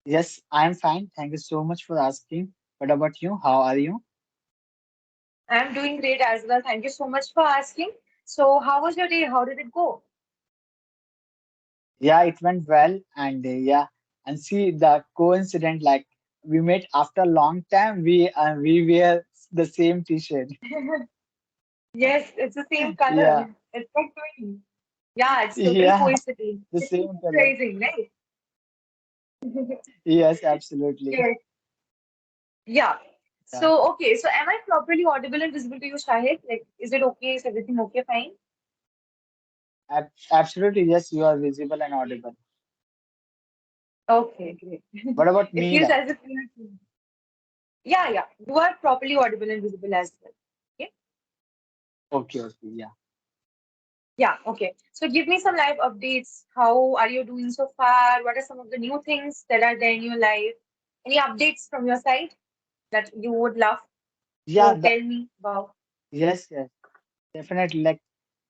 Yes, I'm fine. Thank you so much for asking. What about you? How are you? I'm doing great as well. Thank you so much for asking. So, how was your day? How did it go? Yeah, it went well, and yeah, and see the coincidence. Like we met after a long time. We wear the same T-shirt. Yes, it's the same color. Yeah, It's like twin. Yeah, it's total yeah, coincidence. the It's same color. crazy, right? Yes, absolutely. Yes. Yeah. Yeah, So, okay. So, am I properly audible and visible to you, Shahid? Like, is it okay? Is everything okay? Fine. absolutely. Yes, you are visible and audible. Okay, great. What about It me? feels Like, as if yeah, yeah. You are properly audible and visible as well. Okay. okay, okay, yeah. Yeah, okay. So give me some live updates. How are you doing so far? What are some of the new things that are there in your life? Any updates from your side that you would love Yeah, to tell me about? yes, yes, definitely. Like.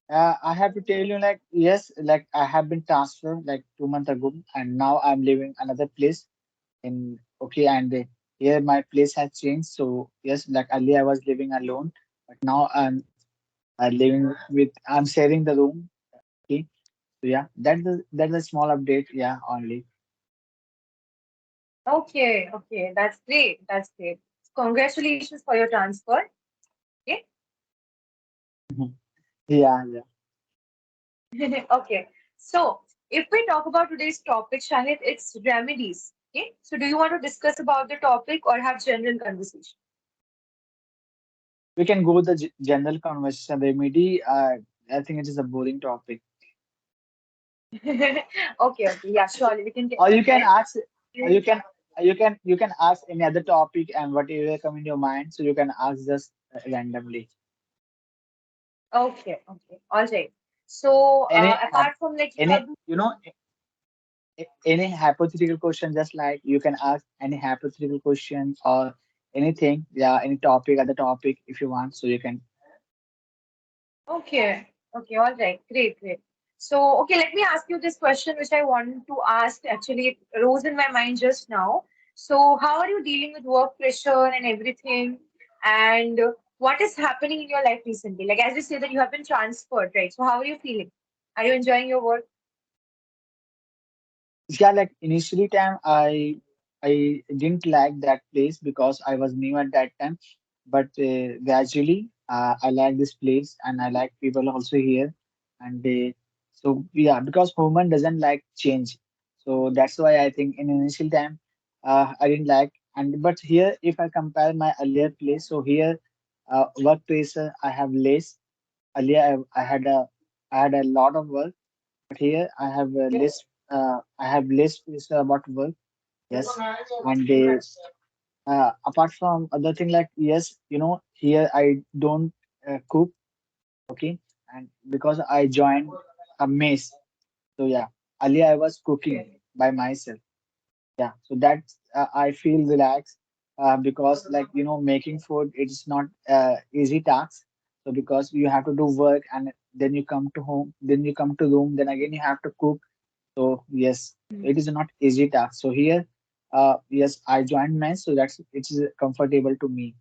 I have to tell you, like, yes, like I have been transferred like 2 months ago, and now I'm living another place in okay, and here my place has changed. So yes, like earlier I was living alone, but now I'm living with I'm sharing the room. Okay, so yeah, that's a small update. Yeah, only. Okay, okay. That's great. That's great. Congratulations for your transfer. Okay. Mhm. Yeah, yeah. Okay. So if we talk about today's topic, Shahid, it's remedies. Okay. So do you want to discuss about the topic or have general conversation? We can go with the general conversation. Remedy. I think it is a boring topic. Okay, okay. Yeah, surely we can take Or it you can then. ask, or you can ask any other topic and whatever come in your mind. So you can ask just randomly. Okay, okay. All right. So, Any apart from like you any have any hypothetical question, just like you can ask any hypothetical question or anything. Yeah, any topic, other topic if you want. So you can. okay, okay, all right, great, great. So, okay, let me ask you this question, which I want to ask. Actually, it rose in my mind just now. So, how are you dealing with work pressure and everything? And what is happening in your life recently? Like, as you say that you have been transferred, right? So, how are you feeling? Are you enjoying your work? Yeah, like initially time I didn't like that place because I was new at that time, but gradually I like this place and I like people also here, and so yeah, because human doesn't like change, so that's why I think in initial time I didn't like, and but here if I compare my earlier place, so here workplace I have less. Earlier I had a lot of work, but here I have less is about work. Yes, and apart from other thing, like yes, here I don't cook. Okay, and because I joined a mess, so yeah, earlier I was cooking Okay. by myself. Yeah, so that I feel relaxed because like making food it's not easy task. So because you have to do work and then you come to home, then you come to room, then again you have to cook. So yes, it is not easy task. So here, yes, I joined mess, so that's it is comfortable to me.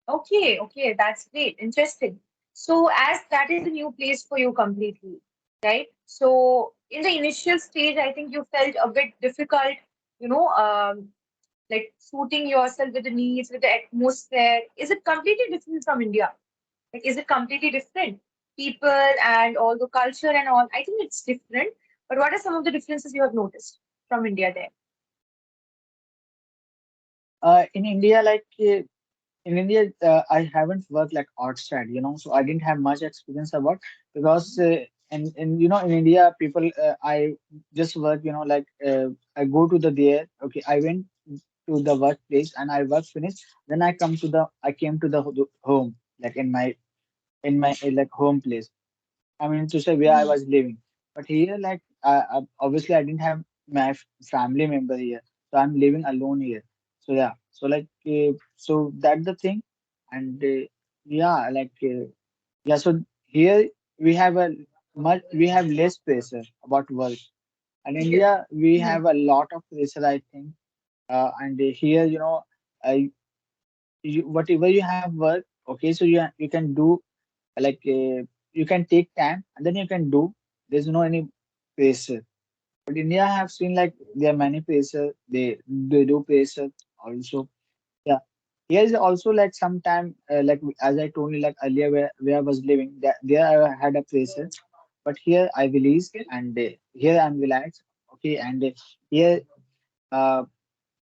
Okay, okay, that's great. Interesting. So, as that is a new place for you completely, right? So, in the initial stage, I think you felt a bit difficult, you know, like suiting yourself with the needs, with the atmosphere. Is it completely different from India? Like, is it completely different? People and all the culture and all. I think it's different. But what are some of the differences you have noticed from India there? In India, in India, I haven't worked like outside, so I didn't have much experience about because in India, people I just work, I go to the there. Okay, I went to the workplace and I work finished. Then I came to the home, like in my like home place. I mean to say where I was living. But here, like obviously, I didn't have my family member here, so I'm living alone here. So yeah, so so that's the thing, and yeah, yeah. So here we have less pressure about work, And Yes. India, we Mhm. have a lot of pressure, I think. And here, uh, whatever you have work, okay, so you can do like you can take time and then you can do. There's no any pressure. But India, I have seen like there are many pressure. They do pressure also. Yeah. Here is also like sometime like as I told you like earlier where I was living that there I had a pressure, but here I release and here I'm relaxed. Okay, and here uh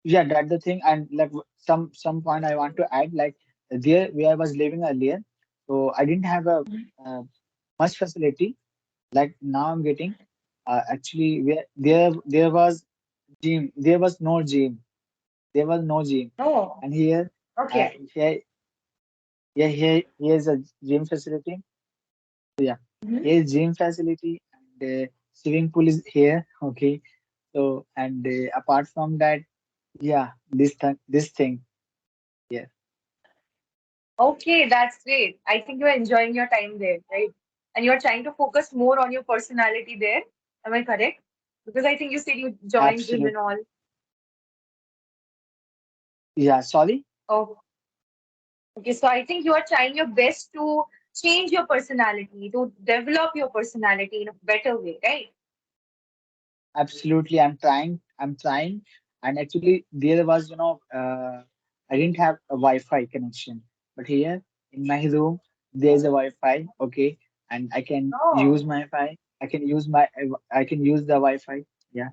yeah, that's the thing. And like some point I want to add, like there where I was living earlier, so I didn't have a uh, much facility. Like now I'm getting actually where there was gym, there was no gym, there was no gym, Oh, and here uh, okay. here here's a gym facility. So yeah, Mhm. here's gym facility and swimming pool is here. Okay, so and apart from that, yeah, this thing, yeah. Okay, that's great. I think you're enjoying your time there, right? And you're trying to focus more on your personality there. Am I correct? Because I think you said you joined gym Absolute. and all. Yeah, sorry. Oh, okay. So I think you are trying your best to change your personality, to develop your personality in a better way, right? Absolutely. I'm trying. And actually, there was, I didn't have a Wi-Fi connection, but here in my room, there's a Wi-Fi. Okay. And I can Oh, use my Wi-Fi. I can use the Wi-Fi. Yeah.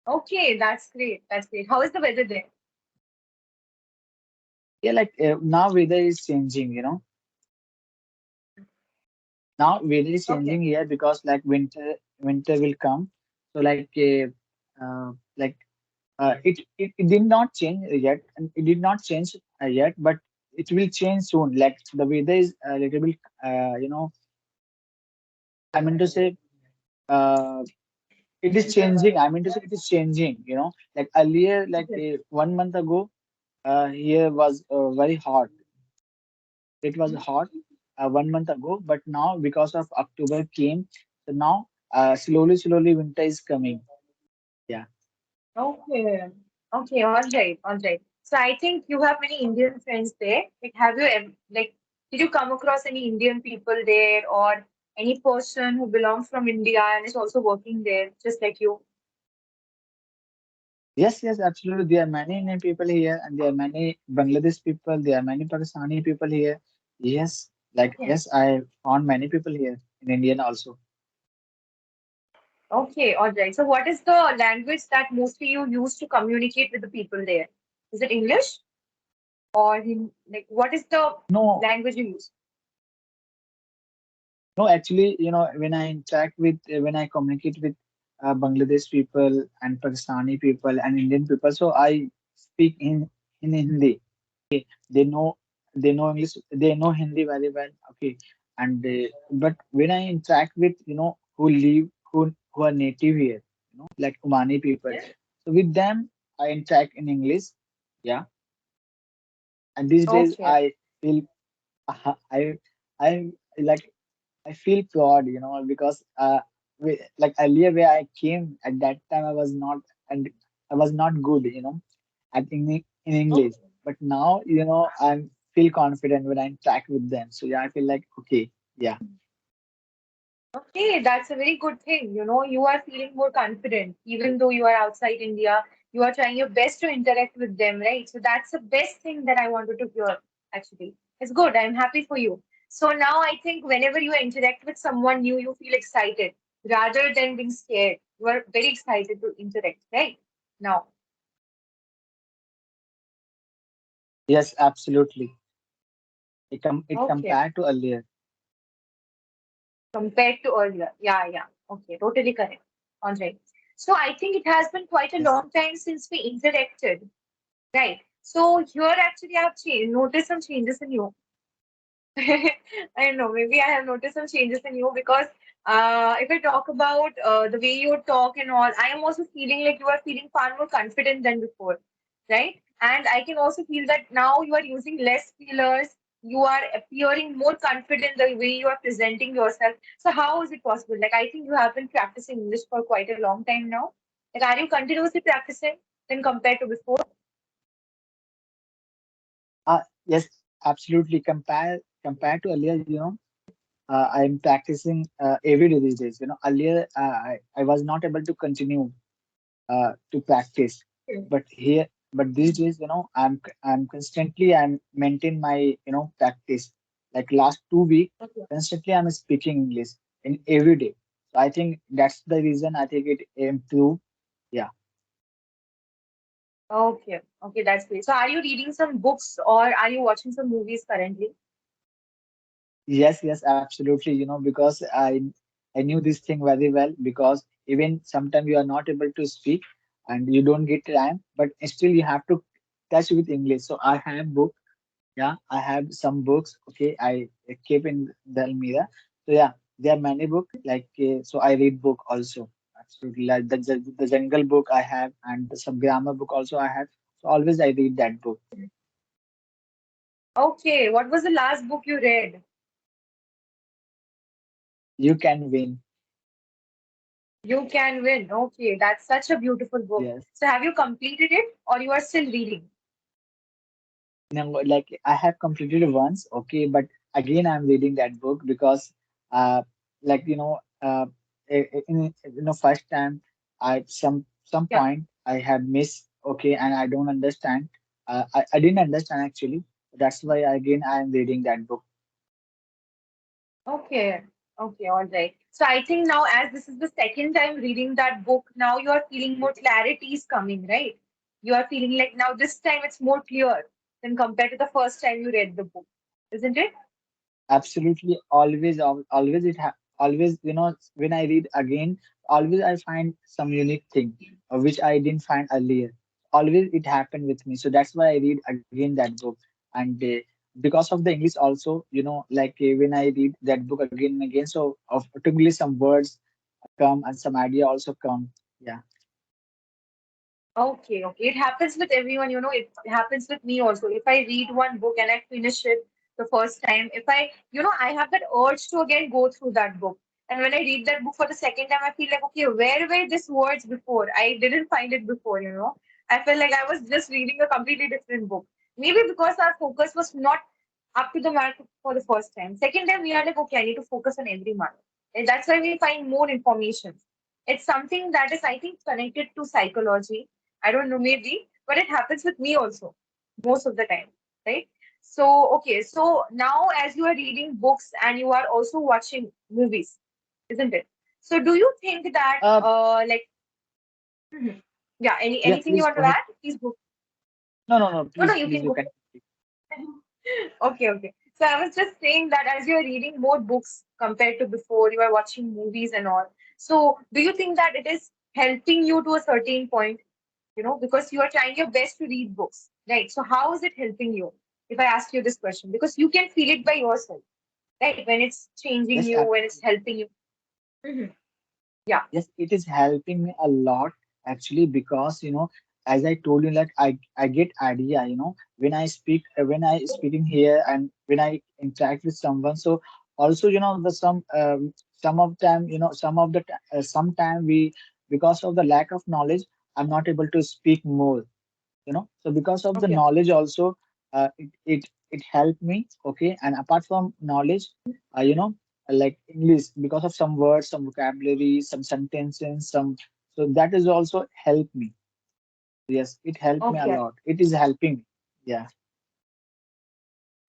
okay. That's great. That's great. How is the weather there? Yeah. Like now weather is changing, now weather is Okay. changing here because like winter will come. So like it did not change yet, and it did not change yet, but it will change soon. Like the weather is a little bit, I mean to say, uh, it is changing. I mean to say, it is changing. Like earlier, like Okay. 1 month ago, here was very hot. It was hot 1 month ago, but now because of October came, so now slowly winter is coming. Yeah. Okay. Okay. All right. All right. So I think you have many Indian friends there. Like, have you ever, like, did you come across any Indian people there or any person who belongs from India and is also working there, just like you? Yes, absolutely. There are many Indian people here, and there are many Bangladesh people. There are many Pakistani people here. Yes, like Okay. yes, I found many people here in Indian also. Okay. All right. So what is the language that mostly you use to communicate with the people there? Is it English or like what is the No, language you use? no, actually, when I interact with, when I communicate with Bangladesh people and Pakistani people and Indian people, so I speak in Hindi. They know they know English, they know Hindi very well. Okay, and but when I interact with who live who are native here, like Umani people, Yes. so with them I interact in English. Yeah, and these days Okay. I feel I like I feel proud, because like earlier where I came at that time and I was not good, at in English. Okay. But now, I feel confident when I interact with them. So yeah, I feel like okay, yeah. Okay, that's a very good thing. You know, you are feeling more confident, even though you are outside India. You are trying your best to interact with them, right? So that's the best thing that I wanted to hear, actually. It's good. I'm happy for you. So now I think whenever you interact with someone new, you feel excited rather than being scared. You are very excited to interact, right? Now, Yes, absolutely. It okay. compared to earlier. Compared to earlier. Yeah, yeah. Okay, totally correct. All right. So I think it has been quite a Yes. long time since we interacted. Right. So here actually I've noticed some changes in you. I don't know, maybe I have noticed some changes in you because if I talk about the way you talk and all, I am also feeling like you are feeling far more confident than before, right? And I can also feel that now you are using less fillers. You are appearing more confident the way you are presenting yourself. So how is it possible? Like I think you have been practicing English for quite a long time now. Like are you continuously practicing then compared to before? Yes, absolutely. Compared to earlier, I'm practicing every day these days. Earlier I was not able to continue to practice, but here, but these days, I'm constantly I'm maintain my practice. Like last 2 weeks, Okay. constantly I'm speaking English in every day. So I think that's the reason I think it improved. Yeah. Okay. Okay, that's great. So are you reading some books or are you watching some movies currently? Yes, yes, absolutely. Because I knew this thing very well because even sometimes you are not able to speak and you don't get time, but still you have to touch with English. So I have book. Yeah, I have some books. Okay, I keep in the mirror. So yeah, there are many books. Like so, I read book also. Absolutely, like the jungle book I have, and some grammar book also I have. So always I read that book. Okay. What was the last book you read? You can win. You Can Win. Okay, that's such a beautiful book. Yes. So have you completed it or you are still reading? Like I have completed once, okay, but again I'm reading that book because like first time I some Yeah. point I have missed, okay, and I don't understand. I didn't understand actually. That's why again I am reading that book. Okay. Okay, all right. So I think now as this is the second time reading that book, now you are feeling more clarity is coming, right? You are feeling like now this time it's more clear than compared to the first time you read the book, isn't it? Absolutely, always always when I read again, always I find some unique thing which I didn't find earlier. Always it happened with me, so that's why I read again that book. And because of the English also, like when I read that book again and again, so automatically some words come and some idea also come. Yeah, Okay, okay. It happens with everyone, it happens with me also. If I read one book and I finish it the first time, if I have that urge to again go through that book. And when I read that book for the second time, I feel like, okay, where were these words before? I didn't find it before. I felt like I was just reading a completely different book. Maybe because our focus was not up to the mark for the first time. Second time, we are like, okay, I need to focus on every mark. And that's why we find more information. It's something that is, I think, connected to psychology. I don't know, maybe, but it happens with me also most of the time, right? So, okay, so now as you are reading books and you are also watching movies, isn't it? So, do you think that, uh, Mhm. Yeah, yeah, anything you please want go to ahead. add? Please go. No, no, no, No, no, please, you please, can you go. can. Okay, okay. So I was just saying that as you're reading more books compared to before, you are watching movies and all. So do you think that it is helping you to a certain point? Because you are trying your best to read books, right? So how is it helping you? If I ask you this question, because you can feel it by yourself, right? When it's changing Yes, you, when it's helping you. Mhm. Yeah. yes, it is helping me a lot actually because as I told you, like I get idea, when I speak when I speaking here and when I interact with someone. So also the some of time sometime we, because of the lack of knowledge, I'm not able to speak more. So because of the Okay. knowledge also, it helped me. Okay, and apart from knowledge, like English, because of some words, some vocabulary, some sentences, so that is also helped me. Yes, it helped me a Okay. lot. It is helping me. Yeah.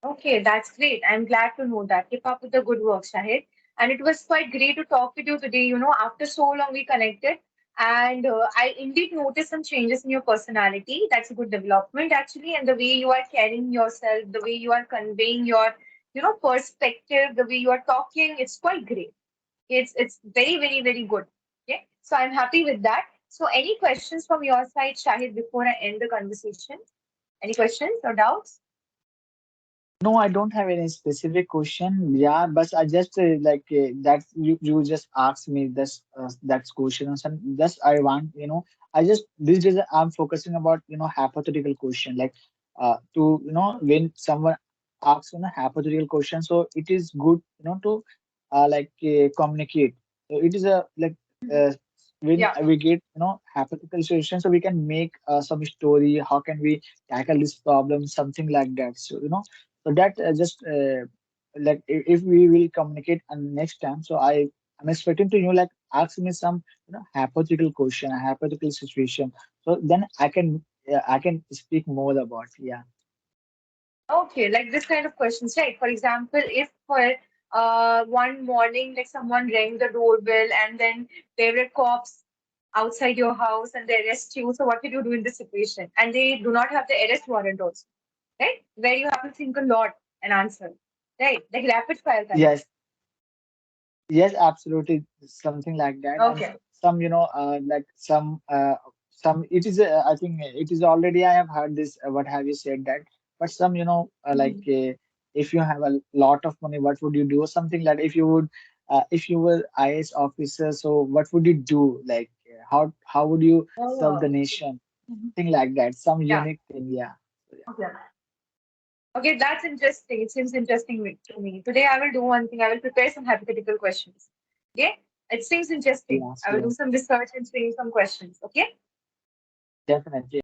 Okay, that's great. I'm glad to know that. Keep up with the good work, Shahid. And it was quite great to talk with you today. After so long we connected, and I indeed noticed some changes in your personality. That's a good development, actually, and the way you are carrying yourself, the way you are conveying your, perspective, the way you are talking. It's quite great. It's very, very, very good. Okay, so I'm happy with that. So, any questions from your side, Shahid, before I end the conversation? Any questions or doubts? No, I don't have any specific question. Yeah, but I just like that you just asked me this that questions, and just I want I just these days I'm focusing about hypothetical question like to when someone. ask hypothetical question. So it is good to communicate. So it is a like uh, when Yeah. we get hypothetical situation, so we can make some story. How can we tackle this problem? Something like that. So so that just like if we will communicate and next time. So I'm expecting to like ask me some hypothetical question, a hypothetical situation. So then I can speak more about. Yeah. Okay, like this kind of questions, right? For example, if for one morning, like someone rang the doorbell and then there were cops outside your house and they arrest you, so what did you do in this situation? And they do not have the arrest warrant also, right? Where you have to think a lot and answer, right? Like rapid fire kind. Yes. Yes, absolutely, something like that. And Okay. some, like some. It is. I think it is already. I have heard this. What have you said that? But some, Mhm. if you have a lot of money, what would you do? Something like if you were IS officer, so what would you do? Like, how would you serve the Oh, okay. nation? Mhm. Thing like that. Some Yeah. unique thing. Yeah. So, yeah. Okay. Okay, that's interesting. It seems interesting to me. Today I will do one thing. I will prepare some hypothetical questions. Okay? It seems interesting. Yes. I will do Yes. some research and frame some questions. Okay? Definitely.